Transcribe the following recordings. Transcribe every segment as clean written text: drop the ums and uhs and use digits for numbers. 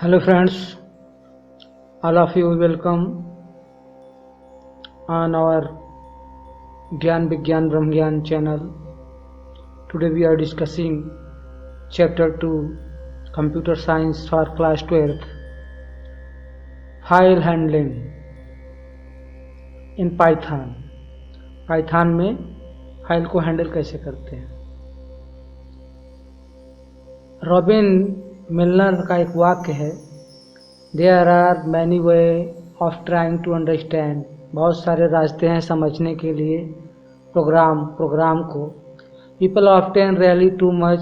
Hello friends, all of you welcome on our Gyan Vigyan Brahmgyan channel. Today we are discussing chapter 2 Computer Science for class 12th, File Handling in Python. Python में file को handle कैसे करते हैं। Robin Milner का एक वाक्य है, there are many way of trying to understand. बहुत सारे रास्ते हैं समझने के लिए प्रोग्राम को। People often rely too much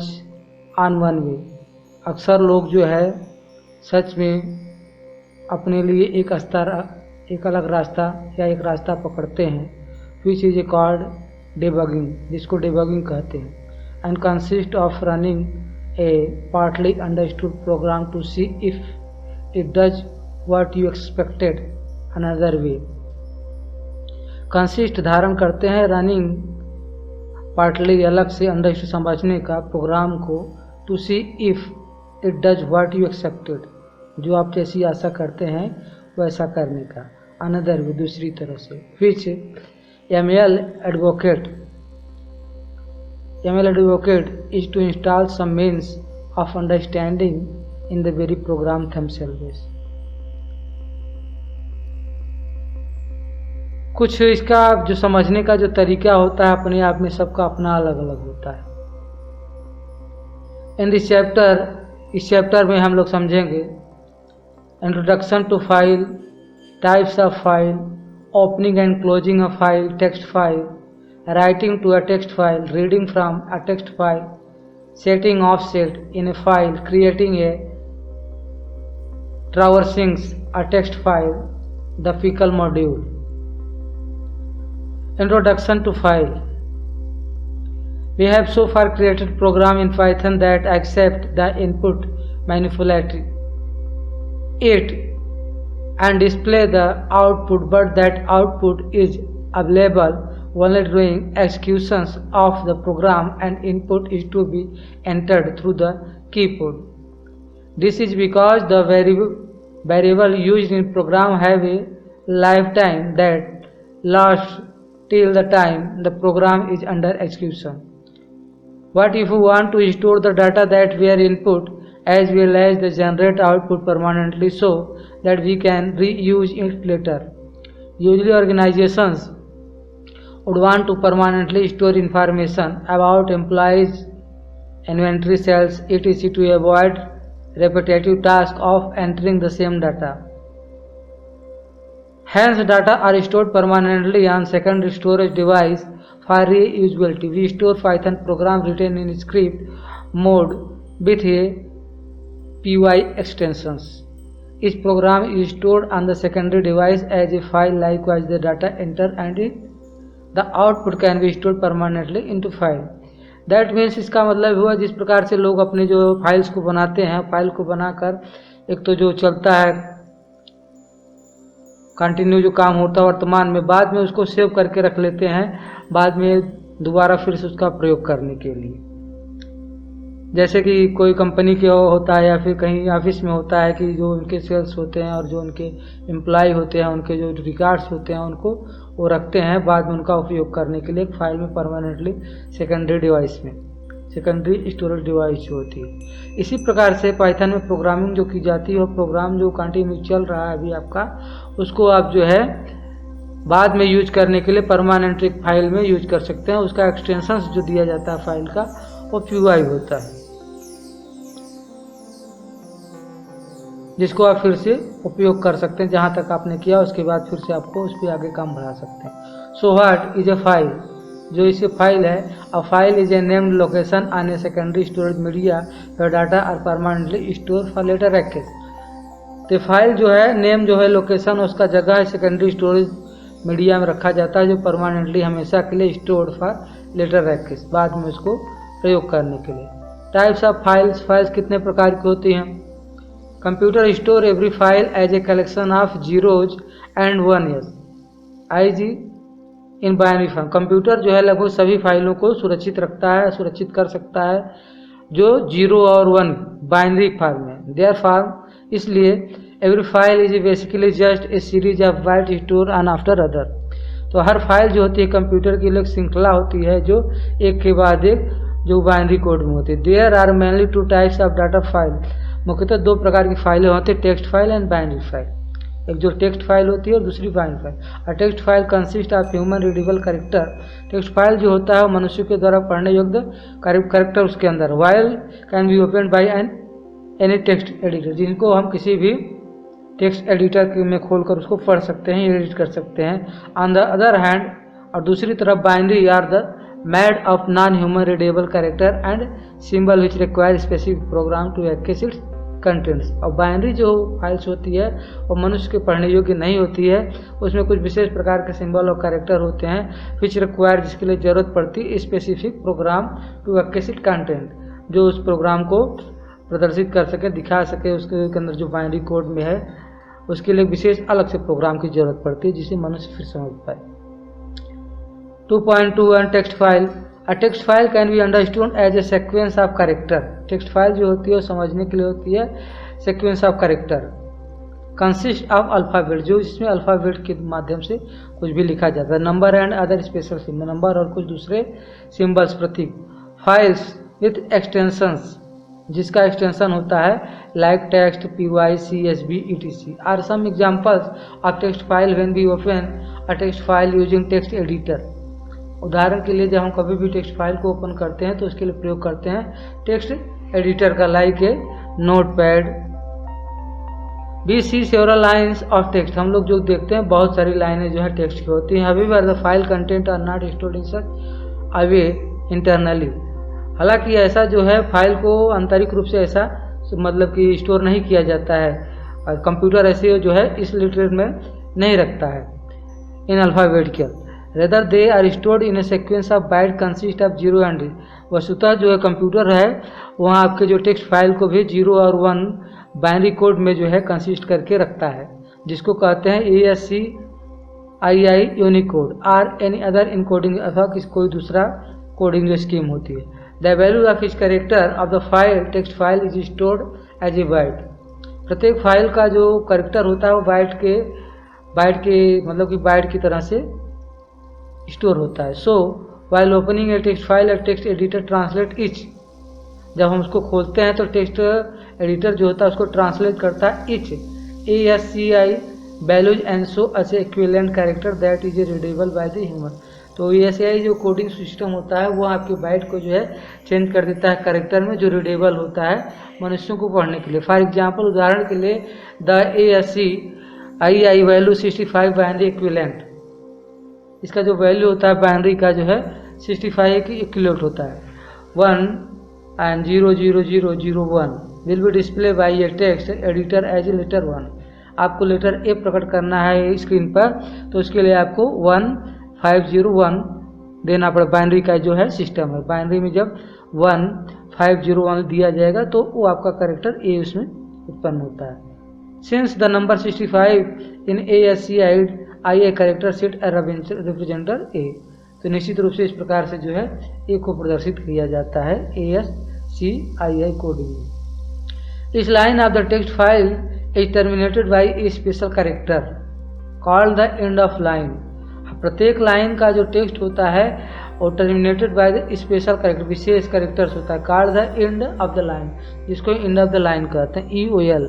on one way. अक्सर लोग जो है सच में अपने लिए एक अलग रास्ता या एक रास्ता पकड़ते हैं, विच इज कॉल्ड डिबगिंग, जिसको डिबगिंग कहते हैं, and consist of running a partly understood program to see if it does what you expected another way. Consist धारण करते हैं रनिंग पार्टली अलग से अंडरस्टूड समझने का प्रोग्राम को, to see if it does what you expected, जो आप जैसी आशा करते हैं वैसा करने का, अनदर वे दूसरी तरह से। विच ML advocate is to install some means of understanding in the very program themselves. कुछ इसका जो समझने का जो तरीका होता है अपने आप में सबका अपना अलग अलग होता है। इन दिस चैप्टर, इस चैप्टर में हम लोग समझेंगे introduction to file, types of file, opening and closing a file, text file, writing to a text file, reading from a text file, setting offset in a file, creating a traversing a text file, the FICL module. Introduction to file. We have so far created program in Python that accept the input, manipulate it and display the output, but that output is available only during executions of the program and input is to be entered through the keyboard. This is because the variable used in program have a lifetime that lasts till the time the program is under execution. What if we want to store the data that we are input as well as the generate output permanently so that we can reuse it later? Usually organizations would want to permanently store information about employees, inventory cells, etc. to avoid repetitive task of entering the same data. Hence, data are stored permanently on secondary storage device for reusability. We store Python program written in script mode with a py extensions. Each program is stored on the secondary device as a file. Likewise, the data enter and the output can be stored permanently into file. That means इसका मतलब हुआ जिस प्रकार से लोग अपने जो files को बनाते हैं, फाइल को बनाकर एक तो जो चलता है कंटिन्यू जो काम होता है वर्तमान में, बाद में उसको सेव करके रख लेते हैं बाद में दोबारा फिर से उसका प्रयोग करने के लिए। जैसे कि कोई कंपनी के होता है या फिर कहीं ऑफिस में होता है कि जो उनके सेल्स होते हैं और जो उनके एम्प्लॉय होते हैं, उनके जो रिकॉर्ड्स होते हैं उनको वो रखते हैं बाद में उनका उपयोग करने के लिए एक फाइल में परमानेंटली सेकेंडरी डिवाइस में, सेकेंडरी स्टोरेज डिवाइस जो होती है। इसी प्रकार से पाइथन में प्रोग्रामिंग जो की जाती है और प्रोग्राम जो कंटिन्यू चल रहा है अभी आपका, उसको आप जो है बाद में यूज करने के लिए परमानेंट एक फाइल में यूज कर सकते हैं। उसका एक्सटेंशन जो दिया जाता है फाइल का वो py होता है, जिसको आप फिर से उपयोग कर सकते हैं। जहाँ तक आपने किया उसके बाद फिर से आपको उस पर आगे काम बढ़ा सकते हैं। So what is a file? जो इसे फाइल है, a file is a named location on a secondary storage media your data are permanently store for later access. तो फाइल जो है नेम जो है लोकेशन उसका जगह है सेकेंडरी स्टोरेज मीडिया में रखा जाता है जो परमानेंटली हमेशा के लिए स्टोर फॉर लेटर एक्सेस, बाद में उसको प्रयोग करने के लिए। टाइप्स ऑफ फाइल्स, फाइल्स कितने प्रकार की होती हैं? Computer store every file as a collection of zeros and ones IG in binary form. Computer जो है लगभग सभी फाइलों को सुरक्षित रखता है, सुरक्षित कर सकता है जो 0 और 1 बाइनरी फॉर्म है। देयर फॉर्म इसलिए every file is basically just a series of bite store one after other. तो हर फाइल जो होती है कंप्यूटर की एक श्रृंखला होती है जो एक के बाद एक जो बाइनरी कोड में होती है। There are mainly two types of data file. मुख्यतः दो प्रकार की फाइलें होती है, text file and binary file. एक जो टेक्स्ट फाइल होती है और दूसरी बाइनरी फाइल। और text file consist of human readable character. Text file जो होता है वो मनुष्य के द्वारा पढ़ने योग्य कैरेक्टर उसके अंदर while can be open by any text editor, जिनको हम किसी भी टेक्स्ट एडिटर में खोलकर उसको पढ़ सकते हैं, एडिट कर सकते हैं। ऑन द अदर हैंड, और दूसरी तरफ binary are the made of non human readable character and symbol which require specific program to access its contents. और बाइनरी जो फाइल्स होती है वो मनुष्य के पढ़ने योग्य नहीं होती है, उसमें कुछ विशेष प्रकार के सिंबल और कैरेक्टर होते हैं विच रिक्वायर, जिसके लिए जरूरत पड़ती है specific program to access it content, जो उस प्रोग्राम को प्रदर्शित कर सके, दिखा सके। उसके अंदर जो बाइनरी कोड में है उसके लिए विशेष अलग से प्रोग्राम की जरूरत पड़ती है जिसे मनुष्य फिर समझ पाए। 2.21 text file. A text file can be understood as a sequence of character. Text file जो होती है वो समझने के लिए होती है sequence of character. Consist of alphabet, जो इसमें अल्फ़ाबेट के माध्यम से कुछ भी लिखा जाता है। Number and other special symbol, number और कुछ दूसरे सिंबल्स, प्रतीक। फाइल्स विथ एक्सटेंशंस, जिसका एक्सटेंशन होता है like text, py, csv, etc are some examples of text file when we open a text file using text editor. उदाहरण के लिए जब हम कभी भी टेक्स्ट फाइल को ओपन करते हैं तो उसके लिए प्रयोग करते हैं टेक्स्ट एडिटर का, like a notepad. We see several lines of text, हम लोग जो देखते हैं बहुत सारी लाइनें जो है टेक्स्ट की होती हैं। However the file content are not stored in such a way internally. हालांकि ऐसा जो है फाइल को आंतरिक रूप से ऐसा मतलब कि स्टोर नहीं किया जाता है, और कंप्यूटर ऐसे जो है इस लिटरेचर में नहीं रखता है in alphabetical, rather they are stored in a sequence of byte consist of 0 and 1। वस्तुतः जो है कंप्यूटर है वहाँ आपके जो टेक्स्ट फाइल को भी 0 और 1 बाइनरी कोड में जो है कंसिस्ट करके रखता है, जिसको कहते हैं ASCII यूनिकोड और एनी अदर इनकोडिंग, अथवा कोई दूसरा कोडिंग जो स्कीम होती है। The value of each character of the file text file is stored as a byte. प्रत्येक फाइल का जो कैरेक्टर होता है वो बाइट के मतलब कि बाइट की तरह से स्टोर होता है। सो वाइल ओपनिंग ए टेक्स्ट फाइल, ए टेक्स्ट एडिटर ट्रांसलेट इच। जब हम उसको खोलते हैं तो टेक्स्ट एडिटर जो होता है उसको ट्रांसलेट करता है each ASCII values and show as equivalent character that is readable by the human. तो ASCII जो कोडिंग सिस्टम होता है वो आपके बाइट को जो है चेंज कर देता है कैरेक्टर में जो रीडेबल होता है मनुष्यों को पढ़ने के लिए। फॉर एग्जांपल, उदाहरण के लिए the ASCII value 65 binary equivalent, इसका जो वैल्यू होता है बाइनरी का जो है 65 की इक्विवेलेंट होता है। 1 and 00001 will be display by a text editor as a letter 1। आपको लेटर ए प्रकट करना है स्क्रीन पर, तो उसके लिए आपको 1501 देना पड़े। बाइनरी का जो है सिस्टम है, बाइनरी में जब 1501 दिया जाएगा तो वो आपका कैरेक्टर ए उसमें उत्पन्न होता है। Since the number 65 in ASCII character set represents A, तो निश्चित रूप से इस प्रकार से जो है ए को प्रदर्शित किया जाता है ASCII कोडिंग में। इस line of the text file is terminated by a special character called the end of line. प्रत्येक लाइन का जो टेक्स्ट होता है और terminated by the special character, विशेष कैरेक्टर्स होता है, called the end of the line, जिसको एंड ऑफ द लाइन कहते हैं EOL।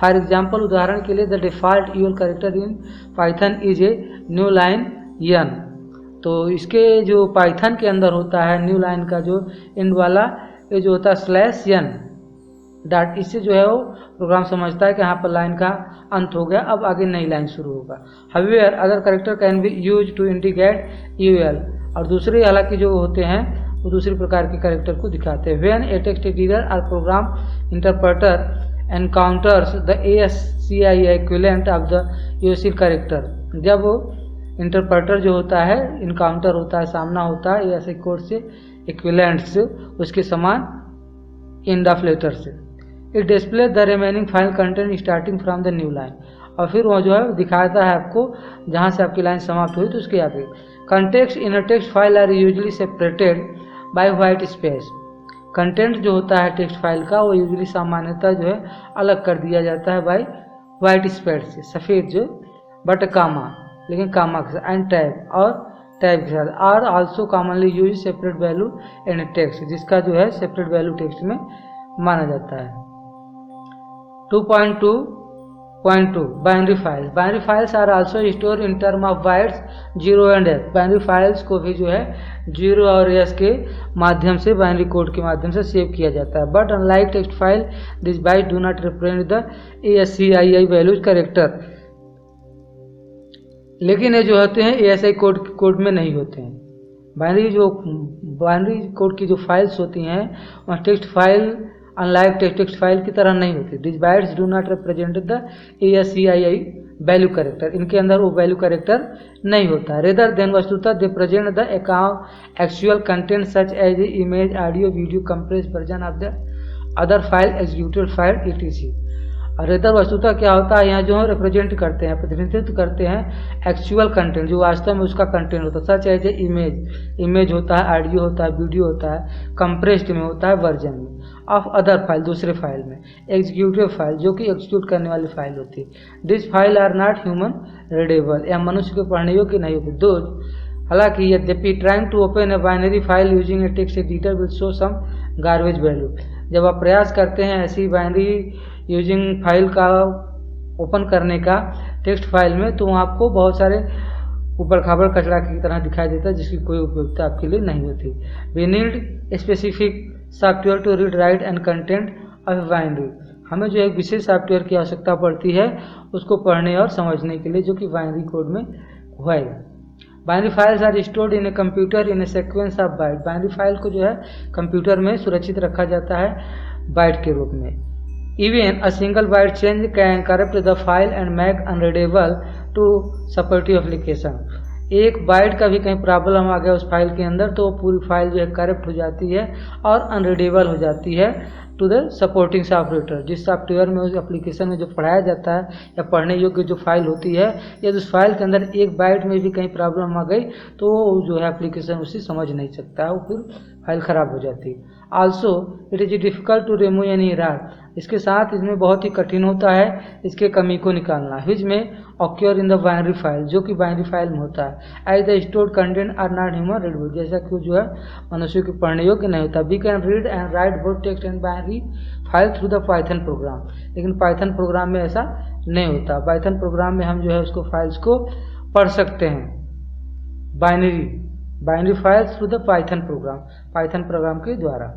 फॉर एग्जांपल, उदाहरण के लिए the default EOL character in Python is a new line n। तो इसके जो पाइथन के अंदर होता है न्यू लाइन का जो एंड वाला ये जो होता है /n डॉट, इससे जो है वो प्रोग्राम समझता है कि यहाँ पर लाइन का अंत हो गया, अब आगे नई लाइन शुरू होगा। However other character can be use to indicate EOL, और दूसरे हालांकि जो होते हैं वो दूसरी प्रकार के कैरेक्टर को दिखाते हैं। व्हेन ए टेक्स्ट एडिटर और program interpreter encounters the ASCII equivalent of the EOL character, जब इंटरप्रेटर जो होता है इनकाउंटर होता है, सामना होता है ऐसे कोड से इक्विवेलेंट्स उसके समान एंड ऑफ लेटर से, it display the remaining file content starting from the new line, और फिर वो जो है दिखाता है आपको जहाँ से आपकी लाइन समाप्त हुई तो उसके आगे। Context in a text file are usually separated by white space. Content जो होता है टेक्स्ट फाइल का वो यूजली सामान्यतः जो है अलग कर दिया जाता है बाय वाइट स्पेस से, सफ़ेद जो बट कामा, लेकिन कामा के साथ, एंड टैब और टैब के साथ, are also commonly use separate value in text, जिसका जो है सेपरेट वैल्यू टेक्स्ट में माना जाता है। 2.2.2 binary file. Binary files are also store in term of bytes 0 and S। Binary files को भी जो है 0 और S के माध्यम से, बाइनरी कोड के माध्यम से सेव किया जाता है। But unlike text file this byte do not represent the ASCII values character. लेकिन ये जो होते हैं ASCII कोड में नहीं होते हैं। बाइनरी कोड की जो फाइल्स होती हैं वह text file unlike text file की तरह नहीं होती। This bytes do not represent the ASCII value character. इनके अंदर वो वैल्यू कैरेक्टर नहीं होता। रेदर देन वस्तुतः they present the actual content such as image, audio, video, compress version of the other file, executed file, etc। और rather वस्तुतः क्या होता है, यहाँ जो है रिप्रेजेंट करते हैं, प्रतिनिधित्व करते हैं एक्चुअल कंटेंट जो वास्तव में उसका कंटेंट होता है। सच एज इमेज होता है, ऑडियो होता है, वीडियो होता है, कंप्रेस्ड में होता है वर्जन में, ऑफ अदर फाइल दूसरे फाइल में, एग्जीक्यूटिव फाइल जो कि एग्जीक्यूट करने वाली फाइल होती है। This file are not human readable, या मनुष्य के पढ़ने योग्य नहीं होती। दो हालांकि यद्यपि trying to open a binary file using a text editor will show some garbage value. जब आप प्रयास करते हैं ऐसी बाइनरी यूजिंग फाइल का ओपन करने का टेक्स्ट फाइल में, तो आपको बहुत सारे ऊपर खाबड़ कचरा की तरह दिखाई देता है जिसकी कोई उपयोगिता आपके लिए नहीं होती। We need specific software to read, write and content of binary. हमें जो एक विशेष सॉफ्टवेयर की आवश्यकता पड़ती है उसको पढ़ने और समझने के लिए, जो कि बाइनरी कोड में है। Binary files are stored in a computer in a sequence of byte. Binary file को जो है कंप्यूटर में सुरक्षित रखा जाता है बाइट के रूप में। Even a single byte change can corrupt the file and make unreadable to supportive application। एक बाइट का भी कहीं प्रॉब्लम आ गया उस फाइल के अंदर तो पूरी फाइल जो है करप्ट हो जाती है और अनरीडेबल हो जाती है टू द सपोर्टिंग सॉफ्टवेयर। जिस सॉफ्टवेयर में उस एप्लीकेशन में जो पढ़ाया जाता है या पढ़ने योग्य जो फाइल होती है, या उस फाइल के अंदर एक बाइट में भी कहीं प्रॉब्लम आ गई तो वो जो है एप्लीकेशन उसे समझ नहीं सकता है, वो फिर फाइल ख़राब हो जाती है। Also it is difficult to remove any error. इसके साथ इसमें बहुत ही कठिन होता है इसके कमी को निकालना। Which may occur in the binary file, जो कि बाइनरी फाइल में होता है। As the stored content are not human readable, जैसा कि जो है मनुष्य के पढ़ने योग्य नहीं होता। We can read and write both text and binary file through the Python program. लेकिन पाइथन प्रोग्राम में ऐसा नहीं होता। पाइथन प्रोग्राम में हम जो है उसको फाइल्स को पढ़ सकते हैं, binary files through the Python programme के द्वारा।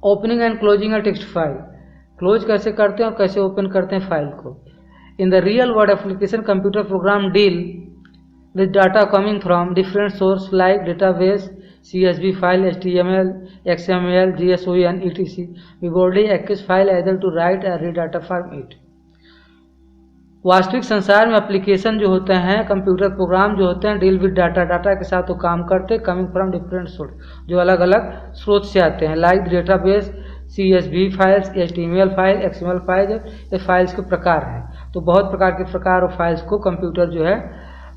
Opening and closing a text file, close कैसे करते हैं और कैसे ओपन करते हैं फाइल को। In the real world application computer program deal with data coming from different source like database, CSV file, HTML, XML, JSON, etc. We broadly access file either to write or read data from it। वास्तविक संसार में application जो होते हैं, computer program जो होते हैं, deal with data के साथ वो काम करते हैं, कमिंग फ्रॉम डिफरेंट सोर्स, जो अलग अलग स्रोत से आते हैं, like database, CSV files, HTML file, XML file. ये फाइल्स के प्रकार हैं। तो बहुत प्रकार के प्रकार और फाइल्स को कंप्यूटर जो है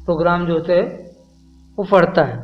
प्रोग्राम जो होते हैं वो पढ़ता है।